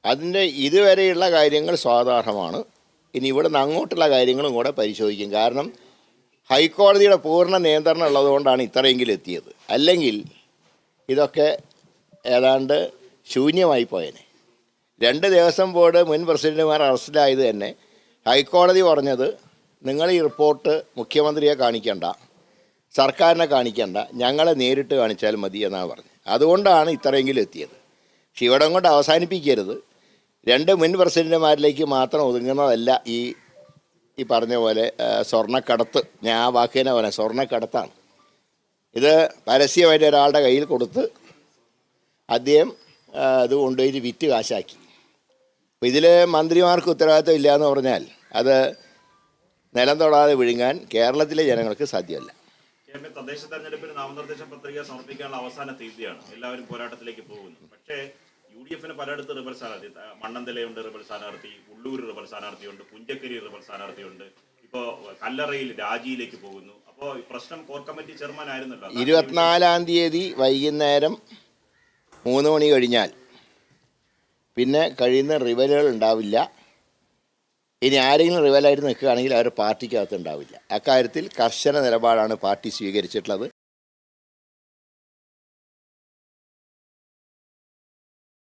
അതിൻ്റെ ഇതുവരെയുള്ള കാര്യങ്ങൾ സാധാരണമാണ്. ഇനി ഇവിടെ നിന്ന് അങ്ങോട്ടുള്ള കാര്യങ്ങളും കൂടെ പരിശോധിക്കും. കാരണം ഹൈക്കോടതിയുടെ പൂർണ്ണ നിയന്ത്രണം ഉള്ളതുകൊണ്ടാണ് ഇത്രയെങ്കിലും എത്തിയത്. അല്ലെങ്കിൽ ഇതൊക്കെ ഏതാണ്ട് ശൂന്യമായി പോയേനെ. 2 ദേവസ്വം ബോർഡ് മുൻ പ്രസിഡന്റുമാർ അറസ്റ്റിലായത് തന്നെ ഹൈക്കോടതി പറഞ്ഞത് നിങ്ങൾ ഈ റിപ്പോർട്ട് മുഖ്യമന്ത്രിയെ കാണിക്കേണ്ട, സർക്കാരിനെ കാണിക്കേണ്ട, ഞങ്ങളെ നേരിട്ട് കാണിച്ചാൽ മതി എന്നാണ് പറഞ്ഞത്. അതുകൊണ്ടാണ് ഇത്രയെങ്കിലും എത്തിയത്. പക്ഷെ ഇവിടെ കൊണ്ട് അവസാനിപ്പിക്കരുത്. 2 മുൻ പ്രസിഡന്റുമാരിലേക്ക് മാത്രം ഒതുങ്ങുന്നതല്ല ഈ പറഞ്ഞ പോലെ സ്വർണ്ണക്കടത്ത്. ഞാൻ ആ വാക്ക് തന്നെ പറയാം, സ്വർണ്ണക്കടത്താണ്. ഇത് പരസ്യമായിട്ട് ഒരാളുടെ കയ്യിൽ കൊടുത്ത് അദ്ദേഹം ഇത് കൊണ്ടുപോയി വിറ്റ് കാശാക്കി. അപ്പോൾ ഇതിൽ മന്ത്രിമാർക്ക് ഉത്തരവാദിത്വം ഇല്ല എന്ന് പറഞ്ഞാൽ അത് നിലം തൊടാതെ വിഴുങ്ങാൻ കേരളത്തിലെ ജനങ്ങൾക്ക് സാധ്യമല്ല. തദ്ദേശ തെരഞ്ഞെടുപ്പിന് നാമനിർദ്ദേശ പത്രിക സമർപ്പിക്കാനുള്ള അവസാന തീയതിയാണ്. എല്ലാവരും പോരാട്ടത്തിലേക്ക് പോകുന്നു. പക്ഷേ UDF പലയിടത്ത് റിബൽ സ്ഥാനാർത്ഥി, മണ്ണന്തലയുണ്ട് റിബൽ സ്ഥാനാർത്ഥി, ഉള്ളൂർ റിബൽ സ്ഥാനാർത്ഥിയുണ്ട്, പുഞ്ചക്കരി റിബൽ സ്ഥാനാർത്ഥിയുണ്ട്. ഇപ്പോൾ കല്ലറയിൽ രാജിയിലേക്ക് പോകുന്നു. അപ്പോൾ പ്രശ്നം കോർ കമ്മിറ്റി ചെയർമാൻ ആയിരുന്നല്ലോ. 24-ാം തീയതി വൈകുന്നേരം 3 മണി കഴിഞ്ഞാൽ പിന്നെ കഴിയുന്ന റിവലുകൾ ഉണ്ടാവില്ല. ഇനി ആരെങ്കിലും റിവലായിട്ട് നിൽക്കുകയാണെങ്കിൽ അവർ പാർട്ടിക്കകത്ത് ഉണ്ടാവില്ല. അക്കാര്യത്തിൽ കർശന നിലപാടാണ് പാർട്ടി സ്വീകരിച്ചിട്ടുള്ളത്.